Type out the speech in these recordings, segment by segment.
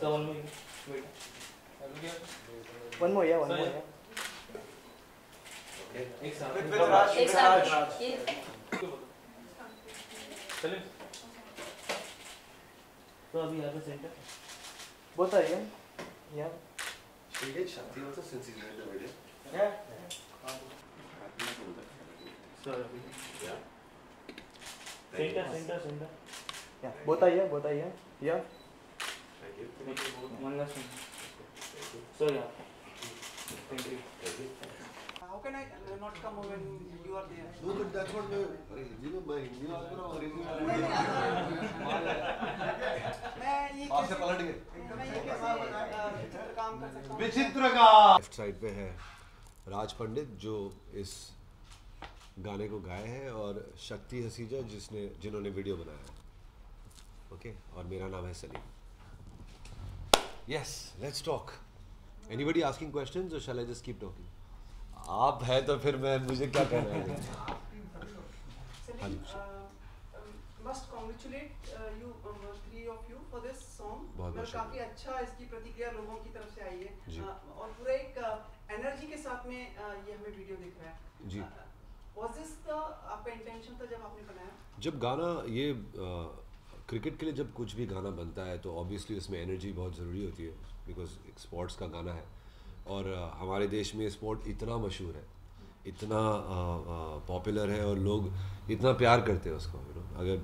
So one more. Wait. One more, yeah, one more, yeah. एक साथ. With Raj. एक साथ. चलें. तो अभी यहाँ पे centre. Both are young. Yeah. She gets Shakti also since he's made the video. Yeah. So अभी. Yeah. Center. Yeah. Both are young. Both are young. Yeah. Thank you. One last one. So yeah. Thank you. How can I not come when you are there? No, but that's what my Hindi मैं ये से पलट गए. मैं ये कैसे काम कर सकता हूँ? विचित्र का. लेफ्ट साइड पे है राज पंडित जो इस गाने को गाए हैं और शक्ति हसीजा जिन्होंने वीडियो बनाया है. ओके और मेरा नाम है Salim. Yes let's talk. Anybody asking questions और शैल आई जस्ट कीप टॉकिंग? आप है तो फिर मुझे क्या कहना है? हाँ जी. Must congratulate you three of you for this song. बहुत काफी अच्छा इसकी प्रतिक्रिया लोगों की तरफ से आई है जी. और पूरा एक एनर्जी के साथ में ये हमें वीडियो दिख रहा है जी. Was this the आपका इंटेंशन था जब आपने बनाया? जब गाना ये क्रिकेट के लिए जब कुछ भी गाना बनता है तो ऑब्वियसली उसमें एनर्जी बहुत ज़रूरी होती है बिकॉज एक स्पोर्ट्स का गाना है और हमारे देश में स्पोर्ट इतना मशहूर है, इतना पॉपुलर है और लोग इतना प्यार करते हैं उसको. अगर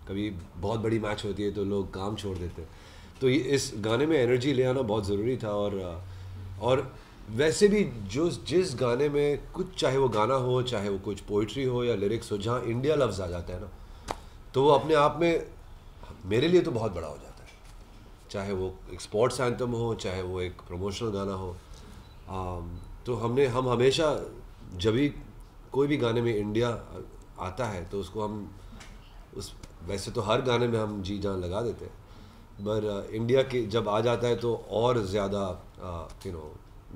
कभी बहुत बड़ी मैच होती है तो लोग काम छोड़ देते हैं. तो ये इस गाने में एनर्जी ले आना बहुत ज़रूरी था और वैसे भी जिस गाने में कुछ चाहे वो गाना हो, चाहे वो कुछ पोइट्री हो या लिरिक्स हो, जहाँ इंडिया लफ्ज़ आ जाता है ना तो वो अपने आप में मेरे लिए तो बहुत बड़ा हो जाता है. चाहे वो एक स्पोर्ट्स एंथम हो, चाहे वो एक प्रमोशनल गाना हो. तो हम हमेशा जब भी कोई भी गाने में इंडिया आता है तो उसको हम वैसे तो हर गाने में हम जी जान लगा देते हैं पर इंडिया के जब आ जाता है तो और ज़्यादा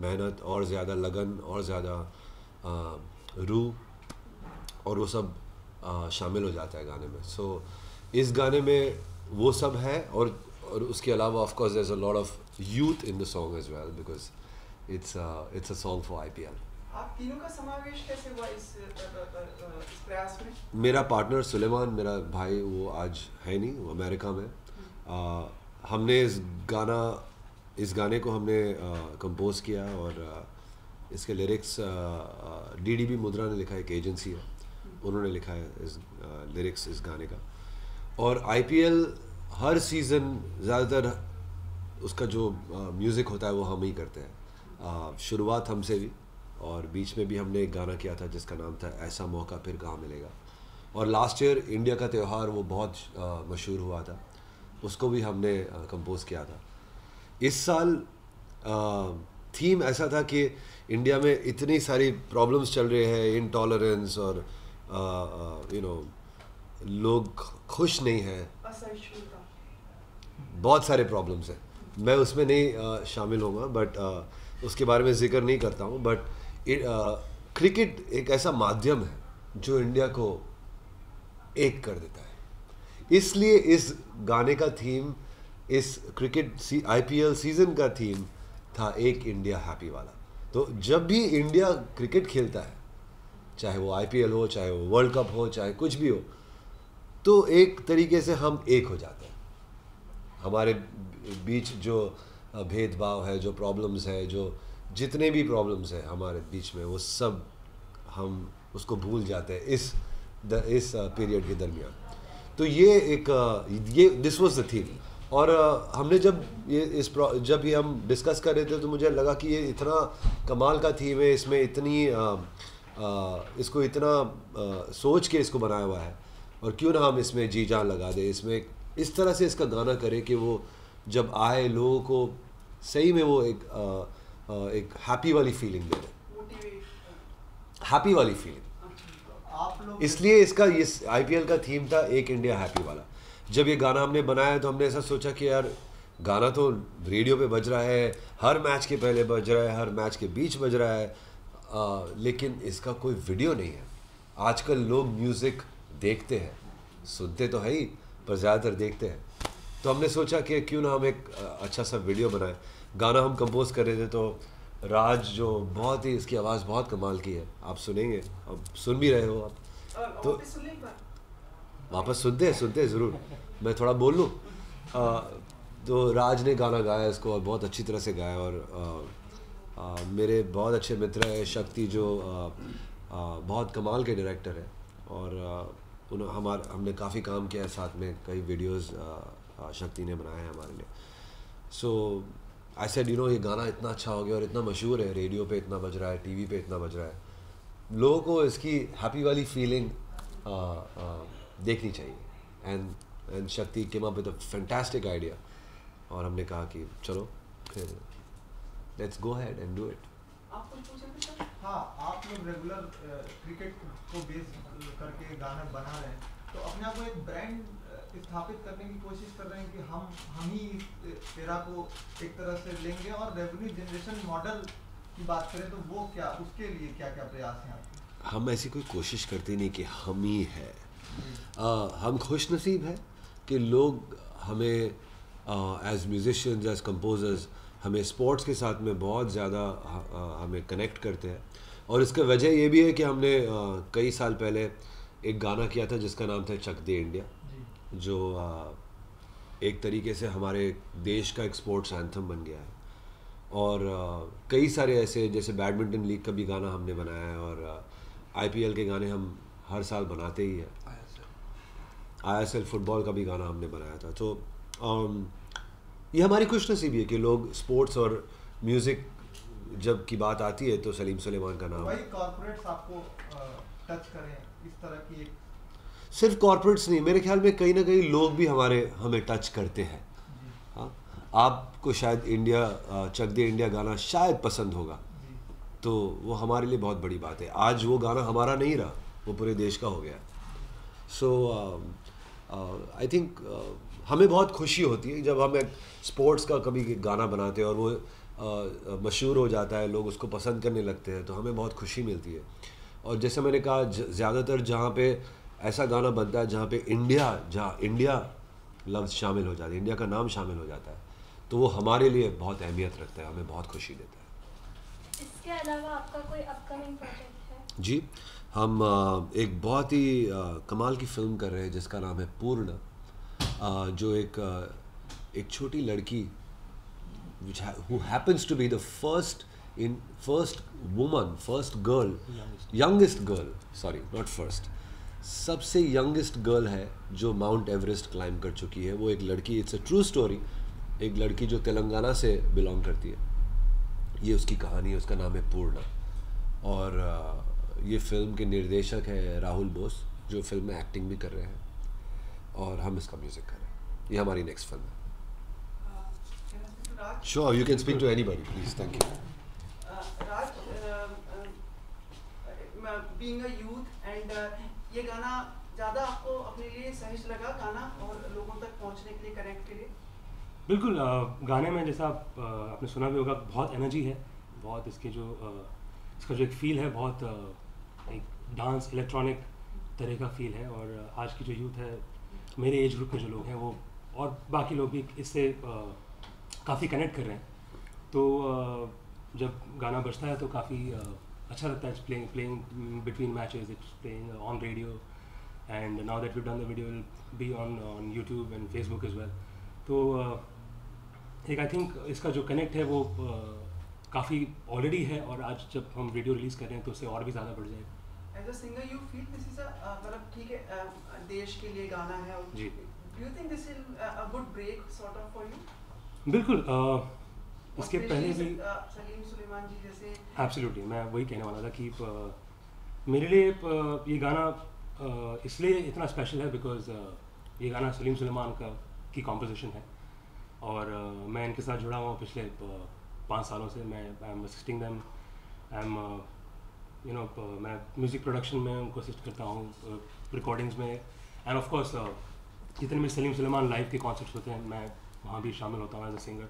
मेहनत और ज़्यादा लगन और ज़्यादा रूह और वो सब शामिल हो जाता है गाने में. सो इस गाने में वो सब है और उसके अलावा of course there is a lot of youth in the song as well because it's a song for IPL. आप तीनों का समावेश कैसे हुआ इस प्रयास में? मेरा पार्टनर सुलेमान, मेरा भाई, वो आज है नहीं, वो अमेरिका में. हमने इस गाने को हमने कंपोज किया और इसके लिरिक्स डीडीबी मुद्रा ने लिखा है, एक एजेंसी है, उन्होंने लिखा है इस लिरिक्स इस गाने का. और आईपीएल हर सीज़न ज़्यादातर उसका जो म्यूज़िक होता है वो हम ही करते हैं. शुरुआत हमसे भी और बीच में भी हमने एक गाना किया था जिसका नाम था ऐसा मौका फिर कहाँ मिलेगा. और लास्ट ईयर इंडिया का त्यौहार वो बहुत मशहूर हुआ था, उसको भी हमने कंपोज किया था. इस साल थीम ऐसा था कि इंडिया में इतनी सारी प्रॉब्लम्स चल रहे हैं, इनटॉलरेंस और लोग खुश नहीं हैं, बहुत सारे प्रॉब्लम्स हैं. मैं उसमें नहीं शामिल होऊंगा बट उसके बारे में जिक्र नहीं करता हूँ. बट क्रिकेट एक ऐसा माध्यम है जो इंडिया को एक कर देता है. इसलिए इस गाने का थीम, इस क्रिकेट आईपीएल सीज़न का थीम था एक इंडिया हैप्पी वाला. तो जब भी इंडिया क्रिकेट खेलता है, चाहे वो आईपीएल हो, चाहे वो वर्ल्ड कप हो, चाहे कुछ भी हो, तो एक तरीके से हम एक हो जाते हैं. हमारे बीच जो भेदभाव है, जो प्रॉब्लम्स है, जो जितने भी प्रॉब्लम्स हैं हमारे बीच में, वो सब हम उसको भूल जाते हैं इस पीरियड के दरमियान. तो ये दिस वाज द थीम. और हमने जब ये हम डिस्कस कर रहे थे तो मुझे लगा कि ये इतना कमाल का थीम है, इसमें इतनी इसको इतना सोच के इसको बनाया हुआ है और क्यों ना हम इसमें जी जान लगा दें, इसमें इस तरह से इसका गाना करें कि वो जब आए लोगों को सही में वो एक हैप्पी वाली फीलिंग दे रहे, हैप्पी वाली फीलिंग. इसलिए इसका इस आईपीएल का थीम था एक इंडिया हैप्पी वाला. जब ये गाना हमने बनाया तो हमने ऐसा सोचा कि यार गाना तो रेडियो पे बज रहा है, हर मैच के पहले बज रहा है, हर मैच के बीच बज रहा है, लेकिन इसका कोई वीडियो नहीं है. आजकल लोग म्यूज़िक देखते हैं, सुनते तो है ही, पर ज़्यादातर देखते हैं. तो हमने सोचा कि क्यों ना हम एक अच्छा सा वीडियो बनाएं। गाना हम कंपोज कर रहे थे तो राज जो बहुत ही, इसकी आवाज़ बहुत कमाल की है, आप सुनेंगे, अब सुन भी रहे हो आप तो वापस सुन ले एक बार। वापस सुनते हैं ज़रूर, मैं थोड़ा बोल लूँ। तो राज ने गाना गाया इसको और बहुत अच्छी तरह से गाया। और मेरे बहुत अच्छे मित्र हैं शक्ति जो बहुत कमाल के डायरेक्टर है, और हमने काफ़ी काम किया है साथ में, कई वीडियोस शक्ति ने बनाए हैं हमारे लिए। सो आई सेड यू नो ये गाना इतना अच्छा हो गया और इतना मशहूर है, रेडियो पे इतना बज रहा है, टीवी पे इतना बज रहा है, लोगों को इसकी हैप्पी वाली फीलिंग देखनी चाहिए। एंड शक्ति came up with a fantastic idea, और हमने कहा कि चलो फिर let's go ahead and do it. आप कुछ पूछेंगे सर? हाँ, आप लोग रेगुलर क्रिकेट को बेस करके गाने बना रहे हैं, तो अपने आप को एक ब्रांड स्थापित करने की कोशिश कर रहे हैं कि हम ही इस एरा को एक तरह से लेंगे। और रेवेन्यू जनरेशन मॉडल की बात करें तो वो क्या, उसके लिए क्या क्या प्रयास हैं आपके? हम ऐसी कोई कोशिश करते नहीं कि हम ही है। हम खुश नसीब है कि लोग हमें एज म्यूजिशियंस, एज कंपोजर्स, हमें स्पोर्ट्स के साथ में बहुत ज़्यादा हमें कनेक्ट करते हैं। और इसका वजह ये भी है कि हमने कई साल पहले एक गाना किया था जिसका नाम था चक दे इंडिया, जो एक तरीके से हमारे देश का एक स्पोर्ट्स एंथम बन गया है। और कई सारे ऐसे, जैसे बैडमिंटन लीग का भी गाना हमने बनाया है, और IPL के गाने हम हर साल बनाते ही हैं। ISL फुटबॉल का भी गाना हमने बनाया था। तो ये हमारी खुशनसीबी है कि लोग स्पोर्ट्स और म्यूज़िक जब की बात आती है तो सलीम सुलेमान का नाम। वही कॉर्पोरेट्स आपको टच करें इस तरह की एक, सिर्फ कॉर्पोरेट्स नहीं, मेरे ख्याल में कहीं ना कहीं लोग भी हमें टच करते हैं। हाँ, आपको शायद चक दे इंडिया गाना शायद पसंद होगा, तो वो हमारे लिए बहुत बड़ी बात है। आज वो गाना हमारा नहीं रहा, वो पूरे देश का हो गया। सो आई थिंक हमें बहुत खुशी होती है जब हम एक स्पोर्ट्स का कभी गाना बनाते हैं और वो मशहूर हो जाता है, लोग उसको पसंद करने लगते हैं, तो हमें बहुत खुशी मिलती है। और जैसे मैंने कहा, ज़्यादातर जहाँ पे ऐसा गाना बनता है जहाँ पे इंडिया लफ्ज़ शामिल हो जाता है, इंडिया का नाम शामिल हो जाता है, तो वो हमारे लिए बहुत अहमियत रखता है, हमें बहुत खुशी देता है। इसके अलावा आपका कोई अपकमिंग प्रोजेक्ट है? जी, हम एक बहुत ही कमाल की फ़िल्म कर रहे हैं जिसका नाम है पूर्ण, जो एक छोटी लड़की who happens to be the first youngest girl, sorry, not first, सबसे यंगेस्ट गर्ल है जो माउंट एवरेस्ट क्लाइंब कर चुकी है। वो एक लड़की, इट्स अ ट्रू स्टोरी, एक लड़की जो तेलंगाना से बिलोंग करती है, ये उसकी कहानी है, उसका नाम है पूर्णा। और ये फिल्म के निर्देशक है राहुल बोस, जो फिल्म में एक्टिंग भी कर रहे हैं, और हम इसका म्यूज़िक कर रहे हैं। ये हमारी नेक्स्ट फिल्म है। Sure, you can speak to anybody please. Thank you. Raj, being a youth and ये गाना ज़्यादा आपको अपने लिए सहज लगा गाना और लोगों तक पहुंचने के लिए, कनेक्ट के लिए? बिल्कुल, गाने में जैसा आपने सुना भी होगा, बहुत एनर्जी है, बहुत इसका जो एक फील है, बहुत एक डांस इलेक्ट्रॉनिक तरह का फील है। और आज की जो यूथ है, मेरे एज ग्रुप के जो लोग हैं, वो और बाकी लोग भी इससे काफ़ी कनेक्ट कर रहे हैं। तो जब गाना बजता है तो काफ़ी अच्छा लगता है। Playing between matches, it's playing on radio, and now that we done the video will be on YouTube and Facebook as well. तो एक आई थिंक इसका जो कनेक्ट है वो काफ़ी ऑलरेडी है, और आज जब हम वीडियो रिलीज़ कर रहे हैं तो उससे और भी ज़्यादा बढ़ जाएगा। As a singer you feel this is मतलब ठीक है, देश के लिए गाना है, और जी, do you think this is a good break sort of for you? बिल्कुल, इसके पहले भी सलीम सुलेमान जी जैसे। एब्सोल्युटली, मैं वही कहने वाला था कि मेरे लिए ये गाना इसलिए इतना स्पेशल है बिकॉज ये गाना सलीम सुलेमान की कॉम्पोजिशन है, और मैं इनके साथ जुड़ा हुआ पिछले 5 सालों से। मैं I am assisting them, I am मैं म्यूज़िक प्रोडक्शन में उनको असिस्ट करता हूँ, रिकॉर्डिंग्स में, एंड ऑफ कोर्स जितने भी सलीम सुलेमान लाइव के कॉन्सर्ट्स होते हैं मैं वहाँ भी शामिल होता हूँ एज अ सिंगर।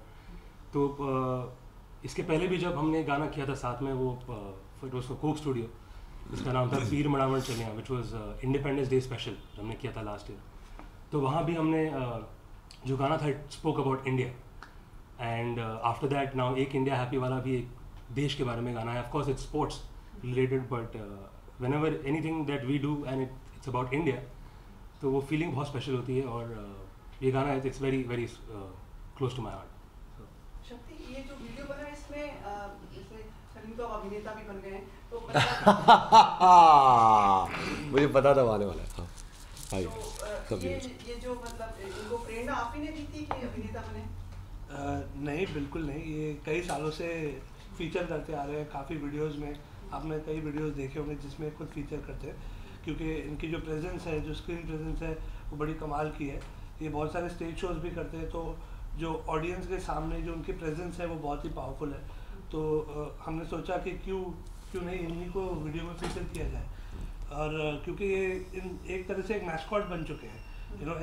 तो इसके पहले भी जब हमने गाना किया था साथ में, वो फिर उसको कोक स्टूडियो, जिसका नाम था पीर मड़ावण चलिया, which was independence day special, हमने किया था लास्ट ईयर। तो वहाँ भी हमने जो गाना था it spoke about India and after that now एक इंडिया हैप्पी वाला भी एक देश के बारे में गाना है. Of course it's sports related but whenever anything that we do and it's about India तो वो फीलिंग बहुत स्पेशल होती है और ये गाना it's very very close to my heart. Shakti, ये जो वीडियो बना है इसमें जैसे सलीम तो अब अभिनेता भी बन गए हैं तो मुझे पता था आने वाला है. हाँ तो ये जो मतलब इनको प्रेरणा आप ही ने दी थी कि अभिनेता बने? नहीं, बिल्कुल नहीं. ये कई सालों से फीचर करते आ रहे हैं काफ़ी वीडियोस में. आपने कई वीडियोस देखे होंगे जिसमें खुद फीचर करते हैं क्योंकि इनकी जो प्रेजेंस है, जो स्क्रीन प्रेजेंस है वो बड़ी कमाल की है. ये बहुत सारे स्टेज शोज भी करते हैं तो जो ऑडियंस के सामने जो उनकी प्रेजेंस है वो बहुत ही पावरफुल है. तो हमने सोचा कि क्यों नहीं इन्हीं को वीडियो में फीचर किया जाए. और क्योंकि ये एक तरह से एक मैस्कॉट बन चुके हैं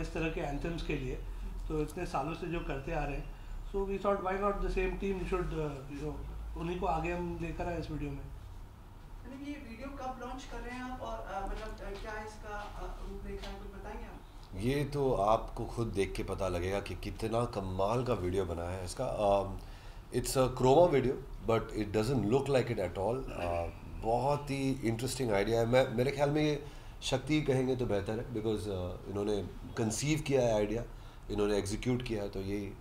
इस तरह के एंथम्स के लिए. तो इतने सालों से जो करते आ रहे हैं so we thought why not the same team should उन्हीं को आगे हम लेकर आए इस वीडियो में. ये वीडियो कब लॉन्च कर रहे हैं आप और मतलब क्या इसका रूपरेखा है, कुछ बताएंगे आप? ये तो आपको खुद देख के पता लगेगा कि कितना कमाल का वीडियो बनाया है इसका. It's a chroma video but it doesn't look like it at all. बहुत ही इंटरेस्टिंग आइडिया है. मेरे ख्याल में ये शक्ति कहेंगे तो बेहतर है बिकॉज इन्होंने कंसीव किया है आइडिया, इन्होंने एग्जीक्यूट किया है, तो यही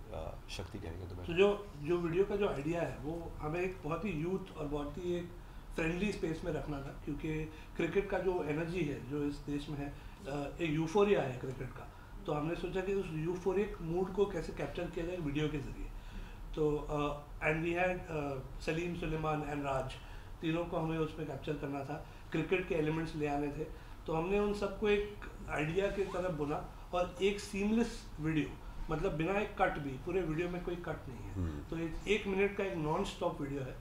शक्ति कहेंगे तो बेहतर. तो जो वीडियो का जो आइडिया है वो हमें एक बहुत ही यूथ और बहुत ही एक फ्रेंडली स्पेस में रखना था क्योंकि क्रिकेट का जो एनर्जी है जो इस देश में है, एक यूफोरिया है क्रिकेट का. तो हमने सोचा कि उस यूफोरिक मूड को कैसे कैप्चर किया जाए वीडियो के ज़रिए. तो and we had Salim, Sulaiman and Raj, तीनों को हमें उसमें कैप्चर करना था. क्रिकेट के एलिमेंट्स ले आने थे तो हमने उन सबको एक आइडिया की तरफ बुना और एक सीमलेस वीडियो, मतलब बिना एक कट भी, पूरे वीडियो में कोई कट नहीं है. तो एक मिनट का एक नॉन स्टॉप वीडियो है.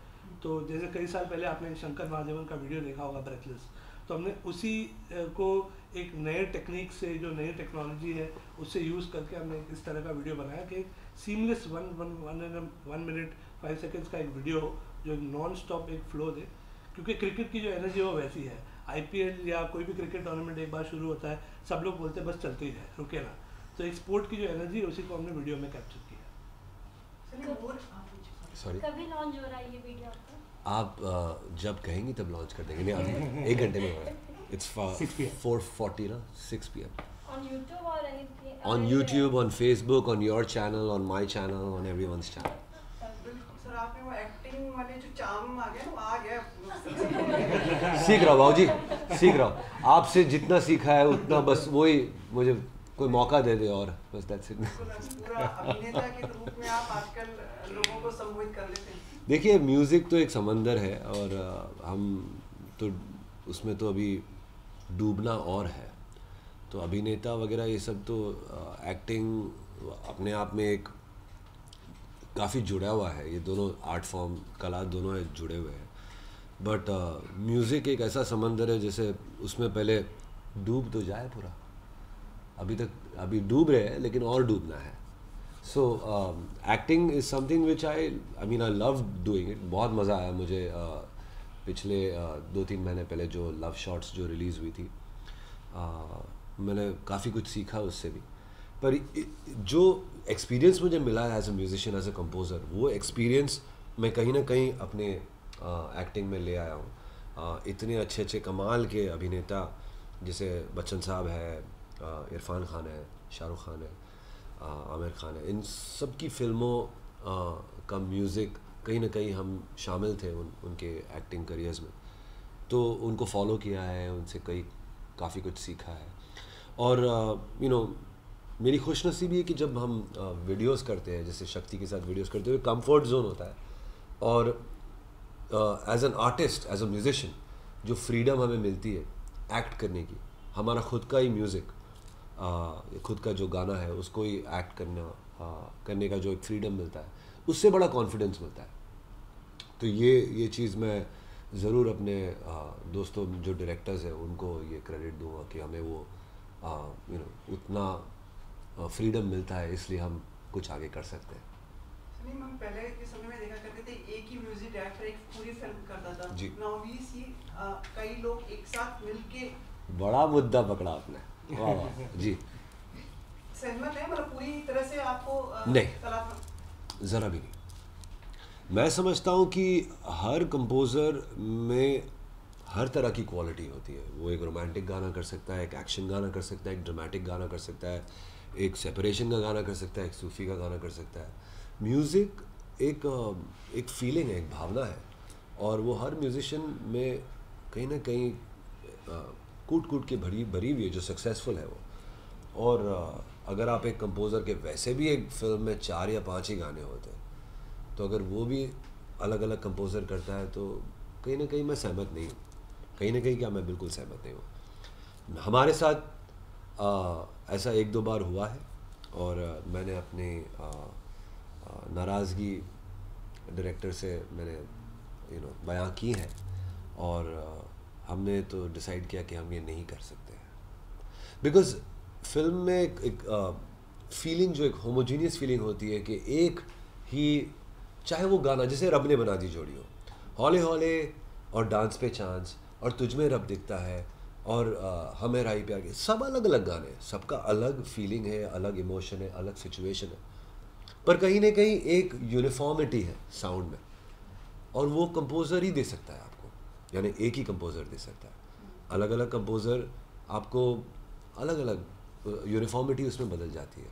तो जैसे कई साल पहले आपने शंकर महादेवन का वीडियो देखा होगा ब्रेथलेस, तो हमने उसी को एक नए टेक्निक से, जो नई टेक्नोलॉजी है उससे यूज़ करके हमने इस तरह का वीडियो बनाया कि सीमलेस 1 मिनट 5 सेकेंड्स का एक वीडियो हो जो नॉन स्टॉप एक फ्लो दे. क्योंकि क्रिकेट की जो एनर्जी है वो वैसी है. IPL या कोई भी क्रिकेट टूर्नामेंट एक बार शुरू होता है सब लोग बोलते हैं बस चलते ही जाए, रुके ना. तो एक स्पोर्ट की जो एनर्जी है उसी को हमने वीडियो में कैप्चर किया. सॉरी, कभी लॉन्च हो रहा है ये वीडियो आपका? आप जब कहेंगी तब लॉन्च कर देंगे. नहीं, अभी 1 घंटे में हो रहा है. इट्स 4:40 ना, 6 PM. On YouTube or anything? On YouTube, on Facebook, on your channel, on my channel, on everyone's channel. Sir आपने वो एक्टिंग वाले जो चार्म आ गया ना, वो आ गया. सीख रहा हूँ बाबूजी, सीख रहा हूँ. आपसे जितना सीखा है उतना बस वही मुझे कोई मौका दे दे और बस दैट्स इट. पूरा अभिनेता के रूप में आप आजकल लोगों को संबोधित कर लेते हैं. देखिए, म्यूज़िक तो एक समंदर है और हम तो उसमें तो अभी डूबना और है. तो अभिनेता वगैरह ये सब तो एक्टिंग अपने आप में एक काफ़ी जुड़ा हुआ है. ये दोनों आर्ट फॉर्म, कला दोनों है जुड़े हुए हैं. बट म्यूज़िक एक ऐसा समंदर है जैसे उसमें पहले डूब तो जाए पूरा. अभी डूब रहे हैं लेकिन और डूबना है. So acting is something which I love doing it. बहुत मज़ा आया मुझे. पिछले 2-3 महीने पहले जो लव शॉट्स जो रिलीज़ हुई थी, मैंने काफ़ी कुछ सीखा उससे भी. पर जो एक्सपीरियंस मुझे मिला है as a musician, as a composer, वो एक्सपीरियंस मैं कहीं ना कहीं अपने एक्टिंग में ले आया हूँ. इतने अच्छे अच्छे कमाल के अभिनेता जैसे बच्चन साहब है, इरफान खान है, शाहरुख खान है, आमिर खान है, इन सब की फिल्मों का म्यूज़िक कहीं ना कहीं हम शामिल थे उनके एक्टिंग करियर्स में. तो उनको फॉलो किया है, उनसे काफ़ी कुछ सीखा है. और मेरी खुशनसीबी है कि जब हम वीडियोस करते हैं, जैसे शक्ति के साथ वीडियोस करते हुए, कंफर्ट जोन होता है. और as an artist, as a musician, जो फ्रीडम हमें मिलती है एक्ट करने की, हमारा खुद का ही म्यूज़िक, खुद का जो गाना है उसको ही एक्ट करने का जो एक फ्रीडम मिलता है, उससे बड़ा कॉन्फिडेंस मिलता है. तो ये चीज़ मैं ज़रूर अपने दोस्तों जो डायरेक्टर्स हैं उनको ये क्रेडिट दूंगा कि हमें वो उतना फ्रीडम मिलता है, इसलिए हम कुछ आगे कर सकते हैं. सलीम, हम पहले के समय में देखा करते थे एक ही म्यूजिक डायरेक्टर एक पूरी फिल्म करता था. नाउ वी सी कई लोग एक साथ मिलके. बड़ा मुद्दा पकड़ा आपने. वाह वाह जी. सहमत हैं, मतलब पूरी तरह से आपको नहीं। कलात्मक ज़रा भी नहीं। मैं समझता हूँ कि हर कंपोज़र में हर तरह की क्वालिटी होती है। वो एक रोमांटिक गाना कर सकता है, एक एक्शन गाना कर सकता है, एक ड्रामेटिक गाना कर सकता है, एक सेपरेशन का गाना कर सकता है, एक सूफ़ी का गाना कर सकता है। म्यूज़िक एक फीलिंग है, एक भावना है, और वो हर म्यूज़िशियन में कहीं ना कहीं कूट कूट के भरी हुई है, जो सक्सेसफुल है वो। और अगर आप एक कंपोज़र के वैसे भी एक फ़िल्म में 4 या 5 ही गाने होते हैं, तो अगर वो भी अलग अलग कंपोज़र करता है तो कहीं ना कहीं मैं सहमत नहीं हूँ। कहीं ना कहीं क्या, मैं बिल्कुल सहमत नहीं हूँ। हमारे साथ ऐसा 1-2 बार हुआ है, और मैंने अपनी नाराज़गी डायरेक्टर से मैंने बयां की है, और हमने तो डिसाइड किया कि हम ये नहीं कर सकते हैं। बिकॉज़ फिल्म में एक फीलिंग, जो एक होमोजीनियस फीलिंग होती है कि एक ही, चाहे वो गाना जैसे रब ने बना दी जोड़ी हो, हौले हौले और डांस पे चांस और तुझ में रब दिखता है और हमें राही प्यार के, सब अलग अलग गाने, सबका अलग फीलिंग है, अलग इमोशन है, अलग सिचुएशन है, पर कहीं ना कहीं एक यूनिफॉर्मिटी है साउंड में, और वो कंपोज़र ही दे सकता है आपको, यानी एक ही कंपोज़र दे सकता है। अलग अलग कंपोज़र आपको अलग अलग यूनिफॉर्मिटी उसमें बदल जाती है।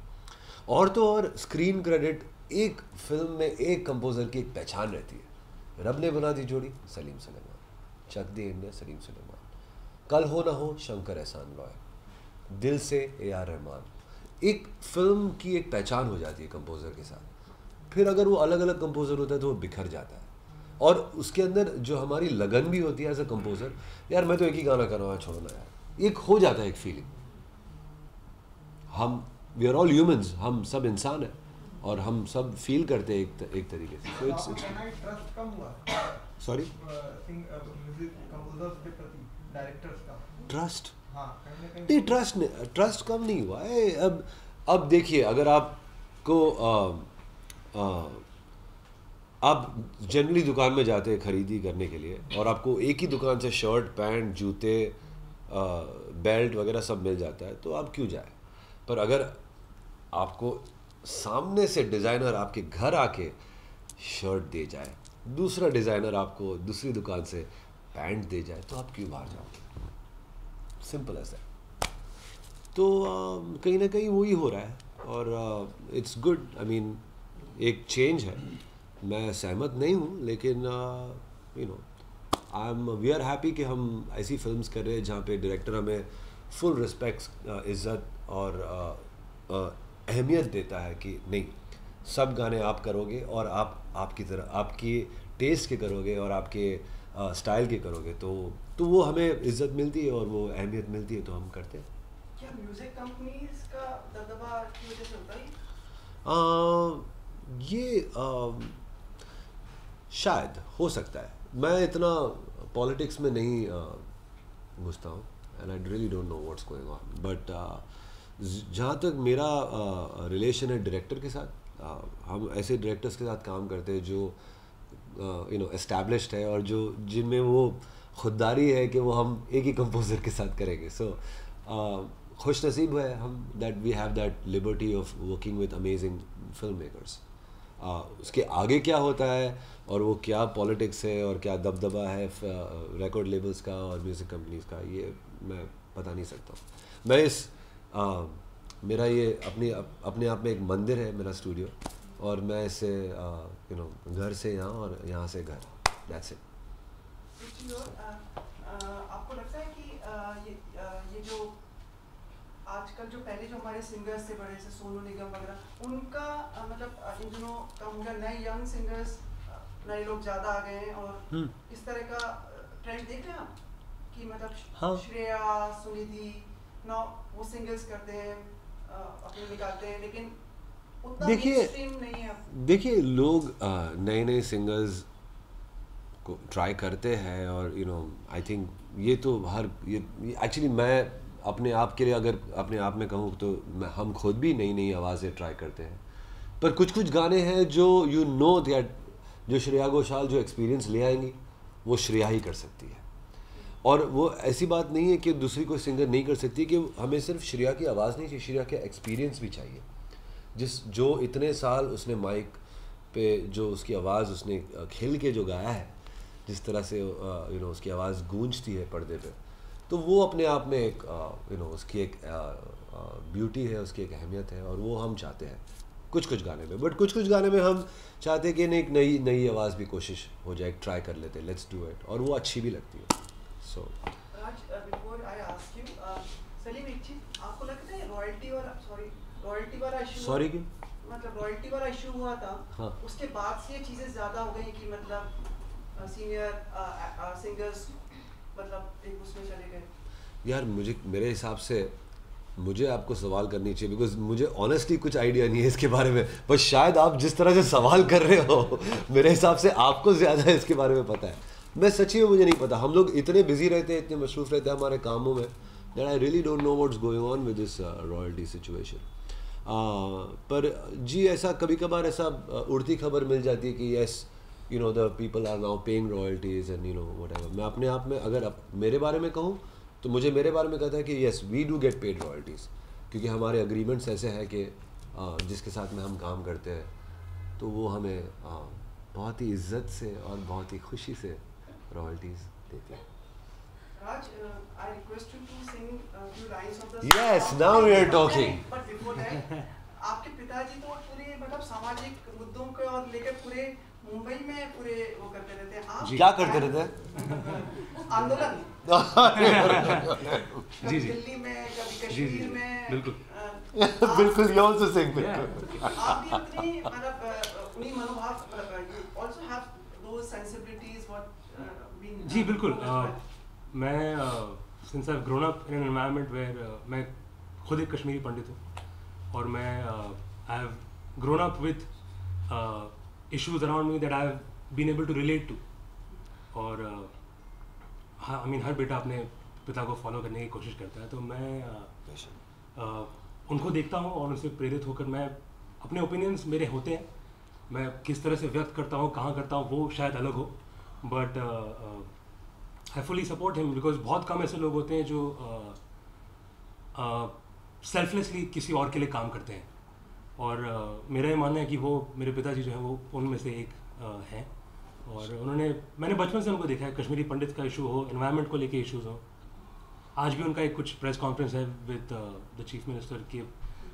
और तो और स्क्रीन क्रेडिट, एक फिल्म में एक कंपोज़र की एक पहचान रहती है। रब ने बना दी जोड़ी, सलीम सुलेमान। चक दे इंडिया, सलीम सुलेमान। कल हो ना हो, शंकर एहसान लॉय। दिल से ए.आर. रहमान। एक फिल्म की एक पहचान हो जाती है कंपोज़र के साथ। फिर अगर वो अलग अलग कंपोज़र होता है तो वो बिखर जाता है, और उसके अंदर जो हमारी लगन भी होती है एज अ कंपोज़र, यार मैं तो एक ही गाना कर रहा हूँ, छोड़ो ना यार, एक हो जाता है एक फीलिंग। हम वी आर ऑल ह्यूमंस, हम सब इंसान हैं, और हम सब फील करते हैं एक तरीके से। तो इट्स ट्रस्ट कम हुआ, सॉरी, म्यूजिक कंपोजर्स के प्रति डायरेक्टर्स का ट्रस्ट, हाँ, कहीं ना नहीं कहीं ट्रस्ट कम नहीं हुआ है। अब देखिए, अगर आपको आप जनरली दुकान में जाते हैं खरीदी करने के लिए, और आपको एक ही दुकान से शर्ट, पैंट, जूते, बेल्ट वगैरह सब मिल जाता है, तो आप क्यों जाए। पर अगर आपको सामने से डिज़ाइनर आपके घर आके शर्ट दे जाए, दूसरा डिज़ाइनर आपको दूसरी दुकान से पैंट दे जाए, तो आप क्यों बाहर जाओगे। Simple as that. तो कहीं ना कहीं वही हो रहा है, और इट्स गुड। आई मीन, एक चेंज है। मैं सहमत नहीं हूँ, लेकिन वी आर हैप्पी कि हम ऐसी फिल्म्स कर रहे हैं जहाँ पे डायरेक्टर हमें फुल रिस्पेक्ट, इज़्ज़त और अहमियत देता है कि नहीं, सब गाने आप करोगे, और आप आपकी तरह, आपकी टेस्ट के करोगे, और आपके स्टाइल के करोगे, तो वो हमें इज़्ज़त मिलती है और वो अहमियत मिलती है, तो हम करते हैं। क्या म्यूजिक कंपनीज का दबदबा की वजह से होता है? ये शायद हो सकता है। मैं इतना पॉलिटिक्स में नहीं घुसता हूँ, and I really don't know what's going on, but जहाँ तक मेरा रिलेशन है डायरेक्टर के साथ, हम ऐसे डायरेक्टर्स के साथ काम करते हैं जो एस्टैब्लिश्ड है, और जो जिनमें वो खुददारी है कि वो हम एक ही कंपोज़र के साथ करेंगे। सो खुश नसीब है हम that we have that liberty of working with amazing film makers. उसके आगे क्या होता है, और वो क्या पॉलिटिक्स है, और क्या दबदबा है रिकॉर्ड लेबल्स का और म्यूज़िक कंपनीज का, ये मैं बता नहीं सकता हूँ। मैं मेरा ये अपने आप में एक मंदिर है मेरा स्टूडियो, और मैं इसे घर से यहाँ और यहाँ से घर, दैट्स इट। आपको लगता है कि ये जो आजकल जो पहले जो हमारे सिंगर्स थे बड़े से सोनू निगम वगैरह, उनका मतलब इन दिनों कम हो गया, नए यंग सिंगर्स, नए लोग ज़्यादा आ गए हैं, और इस तरह का ट्रेंड देख रहे हैं आप कि मतलब हाँ। श्रेया, सुनिधि, ना वो सिंगर्स करते हैं, अपने निकालते हैं, लेकिन उतना मेनस्ट्रीम नहीं है। देखिए, लोग नए नए सिंगर्स को ट्राई करते हैं, और आई थिंक ये तो ये एक्चुअली मैं अपने आप के लिए अगर अपने आप में कहूँ तो हम खुद भी नई नई आवाज़ें ट्राई करते हैं, पर कुछ कुछ गाने हैं जो दैट जो श्रेया घोषाल जो एक्सपीरियंस ले आएंगी वो श्रेया ही कर सकती है, और वो ऐसी बात नहीं है कि दूसरी कोई सिंगर नहीं कर सकती, कि हमें सिर्फ श्रेया की आवाज़ नहीं चाहिए, श्रेया का एक्सपीरियंस भी चाहिए। जो इतने साल उसने माइक पे जो उसकी आवाज़ उसने खेल के जो गाया है, जिस तरह से उसकी आवाज़ गूंजती है पर्दे पे, तो वो अपने आप में एक उसकी एक ब्यूटी है, उसकी एक अहमियत है, और वो हम चाहते हैं कुछ गाने में। बट कुछ गाने में हम चाहते हैं कि एक नई आवाज़ भी कोशिश हो जाए, ट्राई कर लेते हैं, लेट्स डू इट, और वो अच्छी भी लगती है। So Raj, before I ask you, Salim एक चीज, आपको लगता है रॉयल्टी वाला इशू, सॉरी की मतलब रॉयल्टी वाला इशू हुआ था, हाँ। उसके बाद से ये चीजें ज्यादा हो गई कि मतलब सीनियर सिंगर्स मतलब एक उसमें चले गए? यार मेरे हिसाब से मुझे आपको सवाल करनी चाहिए, बिकॉज मुझे ऑनेस्टली कुछ आइडिया नहीं है इसके बारे में, पर शायद आप जिस तरह से सवाल कर रहे हो मेरे हिसाब से आपको ज़्यादा इसके बारे में पता है। मैं सच्ची में मुझे नहीं पता, हम लोग इतने बिजी रहते हैं, इतने मसरूफ़ रहते हैं हमारे कामों में, that I really don't know what's going on with this royalty situation. पर जी ऐसा कभी कभार ऐसा उड़ती खबर मिल जाती है कि yes the people are now paying royalties and whatever. मैं अपने आप में अगर मेरे बारे में कहूँ तो मुझे मेरे बारे में कहता है कि yes we do get paid royalties, क्योंकि हमारे अग्रीमेंट्स ऐसे हैं कि जिसके साथ में हम काम करते हैं तो वो हमें बहुत ही इज्जत से और बहुत ही खुशी से रॉयल्टीज़ देते हैं। Raj, I request you to sing few lines of the Yes, song. now we are talking. But before that, आपके पिताजी तो पूरे मतलब सामाजिक मुद्दों को और लेकर पूरे मुंबई में पूरे वो करते रहते हैं। आप क्या करते रहते हैं? आंदोलन जी दिल्ली में, कभी कश्मीर में, बिल्कुल बिल्कुल, you also sing. आप भी उतनी मतलब उन्हीं मनोभाव, you also have those sensibilities what being जी बिल्कुल। मैं since I have grown up in an environment where मैं खुद एक कश्मीरी पंडित हूँ, और मैं I have grown up with issues around me that I have been able to relate to. और हाँ, आई मीन हर बेटा अपने पिता को फॉलो करने की कोशिश करता है, तो मैं उनको देखता हूँ और उनसे प्रेरित होकर मैं अपने ओपिनियंस मेरे होते हैं, मैं किस तरह से व्यक्त करता हूँ, कहाँ करता हूँ, वो शायद अलग हो, but I fully support him, because बहुत कम ऐसे लोग होते हैं जो सेल्फलेसली किसी और के लिए काम करते हैं, और मेरा ये मानना है कि वो मेरे पिताजी जो हैं वो उनमें से एक हैं। और मैंने बचपन से उनको देखा है, कश्मीरी पंडित का इशू हो, एनवायरनमेंट को लेके इश्यूज हो, आज भी उनका एक कुछ प्रेस कॉन्फ्रेंस है विद द चीफ मिनिस्टर के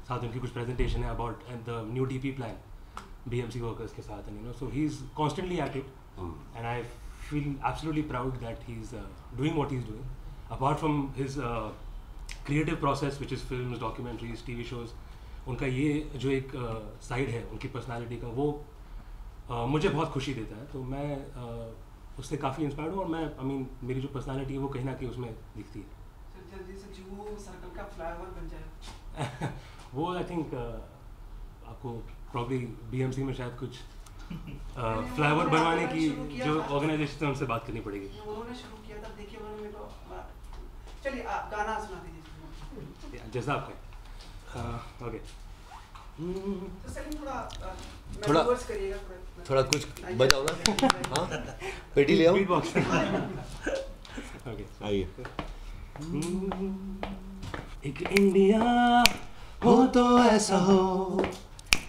साथ, उनकी कुछ प्रेजेंटेशन है about the new DP plan BMC workers के साथ, and so he is constantly at it, and I feel absolutely proud that he's doing what he's doing. Apart from his creative process, which is films, documentaries, TV shows, उनका ये जो एक side है उनकी personality का, वो मुझे बहुत खुशी देता है। तो मैं उससे काफ़ी इंस्पायर्ड हूँ, और मैं आई मीन मेरी जो पर्सनालिटी है वो कहीं ना कहीं उसमें दिखती है। जल्दी से जुहू सर्कल का फ्लाईओवर बन जाए वो आई थिंक आपको प्रॉब्ली BMC में शायद कुछ फ्लाईओवर बनवाने की जो ऑर्गेनाइजेशन है उनसे बात करनी पड़ेगी। उन्होंने शुरू किया था, देखिए उन्होंने मेरे को, चलिए आप गाना सुना दीजिए जैसा आपका। ओके, तो सलीम थोड़ा- मैनूवर्स करिएगा, थोड़ा कुछ बजाओ ना। हाँ, पेटी ले आओ। Beat box. ओके, आइए। एक इंडिया हो तो ऐसा हो,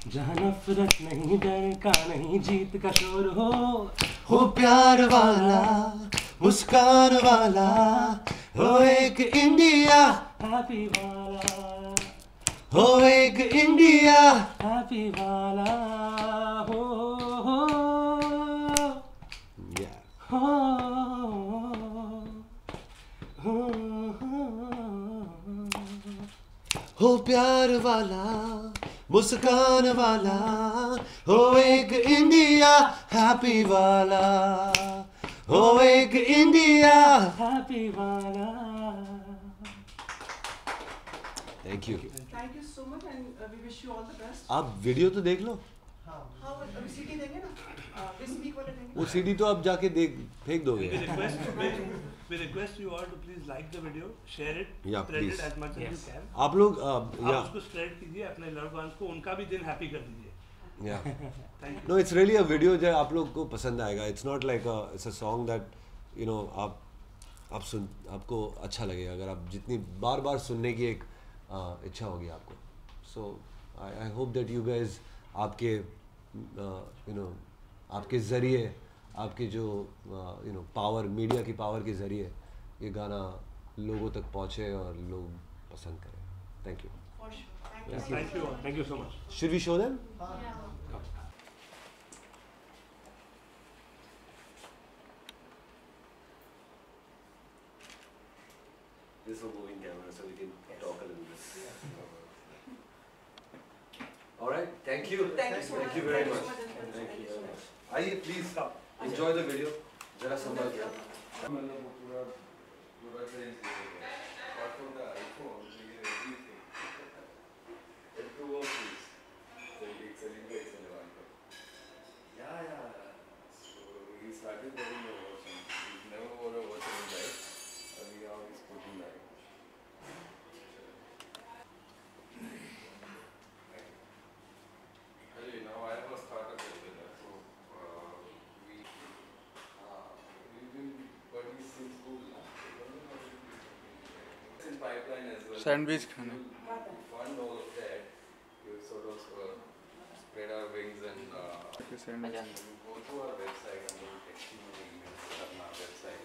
जहाँ नफरत नहीं, डर का नहीं, जीत का शोर हो प्यार वाला, मुस्कान वाला, हो एक इंडिया, हैप्पी वाला, हो एक इंडिया, हैप्पी वाला हो हो प्यार वाला, मुस्कान वाला, हो एक इंडिया, हैप्पी वाला, हो एक इंडिया, हैप्पी वाला। Thank you. Thank you so much and we wish you all the best. आप वीडियो तो देख लो। हाँ, अभी सीडी देंगे ना, दिस वीक वाले देंगे। वो सीडी तो आप जाके फेंक दोगे। We request you all to please like the video, share it, Yeah, spread please. it as much as you can. आप लोग आप या उसको spread कीजिए अपने loved ones को, उनका भी दिन हैप्पी कर दीजिए। या Thank you. No, it's really a video जो आप लोग को पसंद आएगा। It's not like it's a song that आप आपको अच्छा लगेगा, अगर आप जितनी बार बार सुनने की एक इच्छा होगी आपको. So I hope that you guys आपके आपके ज़रिए, आपके जो पावर, मीडिया की पावर के ज़रिए ये गाना लोगों तक पहुँचे और लोग पसंद करें. Thank you. For sure. Thank you. Thank you so much. Should we show them? This is a moving camera, so we can talk a little bit. All right, thank you. Thank you so much. Thank you very Thank you much. so much, Anshul. Thank Thank you you so very much. much. आइए please enjoy the video. जरा संभाल के. मतलब वो पूरा पूरा change हो गया. Apart from the iPhone, we get everything. It to work please. Selling the Excel iPhone. Yeah. So he started wearing a watch. He's never wore a watch in his life. And now he's putting that. Hey, now I have a startup as well. So we've been buddies since school. It's in pipeline as well. Sandwich खाना. To fund all of that, we sort of spread our wings and Sandwich. we go to our website and we'll text you the emails on our website.